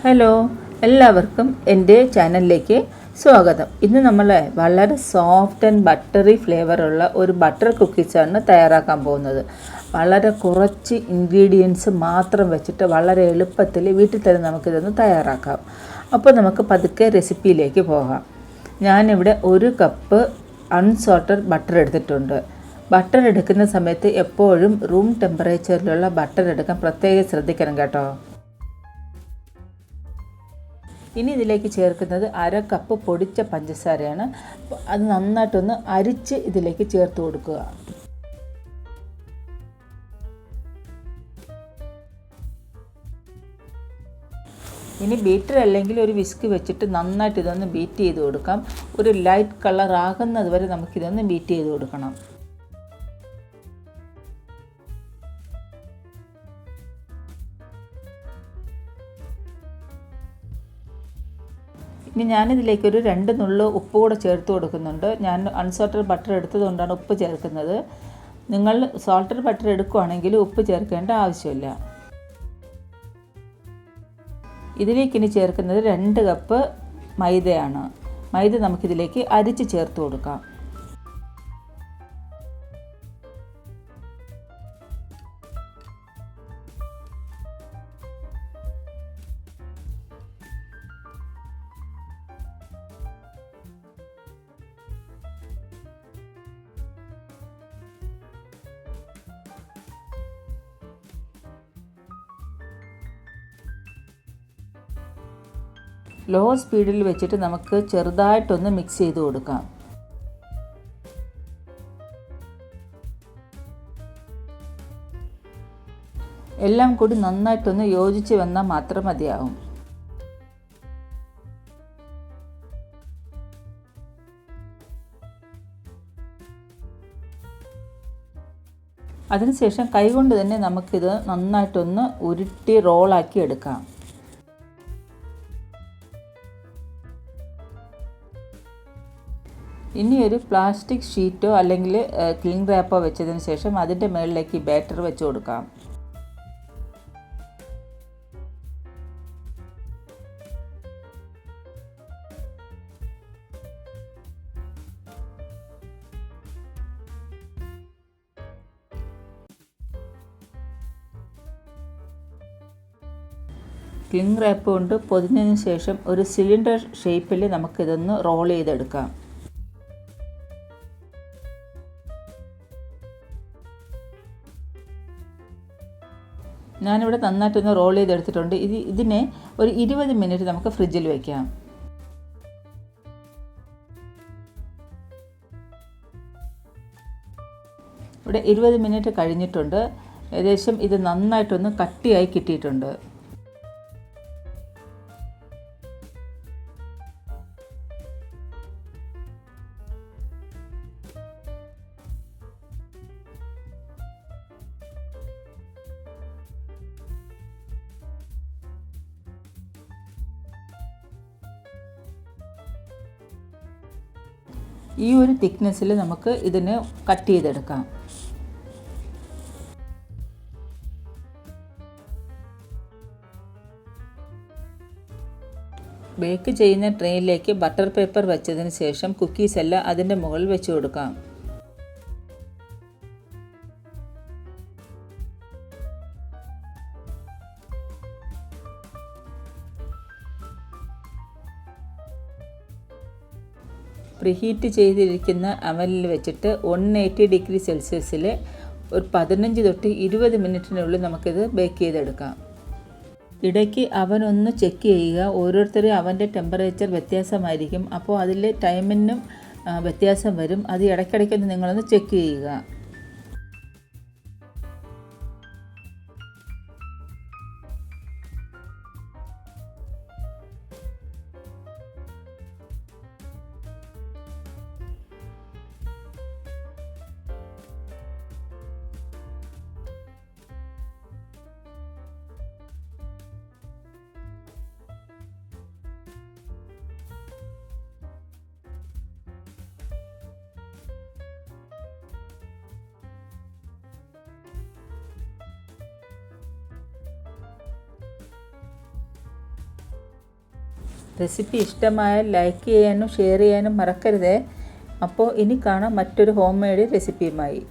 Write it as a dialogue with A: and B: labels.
A: Hello, എല്ലാവർക്കും എൻ്റെ ചാനലിലേക്ക് സ്വാഗതം. ഇന്ന് നമ്മൾ വളരെ സോഫ്റ്റ് ആൻഡ് ബട്ടറി ഫ്ലേവറുള്ള ഒരു ബട്ടർ കുക്കീസാണ് തയ്യാറാക്കാൻ പോകുന്നത്. വളരെ കുറച്ച് ഇൻഗ്രീഡിയൻസ് മാത്രം വെച്ചിട്ട് വളരെ എളുപ്പത്തിൽ വീട്ടിൽ തന്നെ നമുക്കിതൊന്ന് തയ്യാറാക്കാം. അപ്പോൾ നമുക്ക് പതുക്കെ റെസിപ്പിയിലേക്ക് പോകാം. ഞാനിവിടെ 1 കപ്പ് അൺസോൾട്ടഡ് ബട്ടർ എടുത്തിട്ടുണ്ട്. ബട്ടർ എടുക്കുന്ന സമയത്ത് എപ്പോഴും റൂം ടെമ്പറേച്ചറിലുള്ള ബട്ടർ എടുക്കാൻ പ്രത്യേകം ശ്രദ്ധിക്കണം കേട്ടോ. ഇനി ഇതിലേക്ക് ചേർക്കുന്നത് 1/2 കപ്പ് പൊടിച്ച പഞ്ചസാരയാണ്. അത് നന്നായിട്ടൊന്ന് അരിച്ച് ഇതിലേക്ക് ചേർത്ത് കൊടുക്കുക. ഇനി ബീറ്റർ അല്ലെങ്കിൽ ഒരു വിസ്ക് വെച്ചിട്ട് നന്നായിട്ട് ഇതൊന്ന് ബീറ്റ് ചെയ്ത് കൊടുക്കാം. ഒരു ലൈറ്റ് കളർ ആകുന്നത് വരെ നമുക്കിതൊന്ന് ബീറ്റ് ചെയ്ത് കൊടുക്കണം. ഇനി ഞാനിതിലേക്ക് ഒരു 2 നുള്ളു ഉപ്പ് കൂടെ ചേർത്ത് കൊടുക്കുന്നുണ്ട്. ഞാൻ അൺസോൾട്ടഡ് ബട്ടർ എടുത്തതുകൊണ്ടാണ് ഉപ്പ് ചേർക്കുന്നത്. നിങ്ങൾ സോൾട്ടഡ് ബട്ടർ എടുക്കുകയാണെങ്കിൽ ഉപ്പ് ചേർക്കേണ്ട ആവശ്യമില്ല. ഇതിലേക്ക് ഇനി ചേർക്കുന്നത് 2 കപ്പ് മൈദയാണ്. മൈദ നമുക്കിതിലേക്ക് അരിച്ച് ചേർത്ത് കൊടുക്കാം. ലോ സ്പീഡിൽ വെച്ചിട്ട് നമുക്ക് ചെറുതായിട്ടൊന്ന് മിക്സ് ചെയ്ത് കൊടുക്കാം. എല്ലാം കൂടി നന്നായിട്ടൊന്ന് യോജിച്ച് വന്നാൽ മാത്രം മതിയാവും. അതിനുശേഷം കൈകൊണ്ട് തന്നെ നമുക്കിത് നന്നായിട്ടൊന്ന് ഉരുട്ടി റോളാക്കി എടുക്കാം. ഇനി ഒരു പ്ലാസ്റ്റിക് ഷീറ്റോ അല്ലെങ്കിൽ ക്ലിംഗ് റാപ്പോ വെച്ചതിന് ശേഷം അതിൻ്റെ മുകളിലേക്ക് ബാറ്റർ വെച്ച് കൊടുക്കാം. ക്ലിംഗ് റാപ്പ് കൊണ്ട് പൊതിഞ്ഞതിന് ശേഷം ഒരു സിലിണ്ടർ ഷേപ്പിൽ നമുക്കിതൊന്ന് റോൾ ചെയ്തെടുക്കാം. ഞാനിവിടെ നന്നായിട്ടൊന്ന് റോൾ ചെയ്തെടുത്തിട്ടുണ്ട്. ഇതിനെ ഒരു 20 മിനിറ്റ് നമുക്ക് ഫ്രിഡ്ജിൽ വയ്ക്കാം. ഇവിടെ 20 മിനിറ്റ് കഴിഞ്ഞിട്ടുണ്ട്. ഏകദേശം ഇത് നന്നായിട്ടൊന്ന് കട്ടിയായി കിട്ടിയിട്ടുണ്ട്. ഈ ഒരു തിക്നെസ്സിൽ നമുക്ക് ഇതിന് കട്ട് ചെയ്തെടുക്കാം. ബേക്ക് ചെയ്യുന്ന ട്രെയിനിലേക്ക് ബട്ടർ പേപ്പർ വെച്ചതിന് ശേഷം കുക്കീസ് എല്ലാം അതിൻ്റെ മുകളിൽ വെച്ച് കൊടുക്കാം. പ്രീഹീറ്റ് ചെയ്തിരിക്കുന്ന അവനിൽ വെച്ചിട്ട് 180 ഡിഗ്രി സെൽഷ്യസിൽ ഒരു 15 തൊട്ട് 20 മിനിറ്റിനുള്ളിൽ നമുക്കിത് ബേക്ക് ചെയ്തെടുക്കാം. ഇടയ്ക്ക് അവനൊന്ന് ചെക്ക് ചെയ്യുക. ഓരോരുത്തരും അവൻ്റെ ടെമ്പറേച്ചർ വ്യത്യാസമായിരിക്കും. അപ്പോൾ അതിൽ ടൈമിനും വ്യത്യാസം വരും. അത് ഇടയ്ക്കിടയ്ക്കൊന്ന് നിങ്ങളൊന്ന് ചെക്ക് ചെയ്യുക. റെസിപ്പി ഇഷ്ടമായാൽ ലൈക്ക് ചെയ്യാനും ഷെയർ ചെയ്യാനും മറക്കരുതേ. അപ്പോൾ ഇനി കാണാം മറ്റൊരു ഹോം മെയ്ഡ് റെസിപ്പിയുമായി.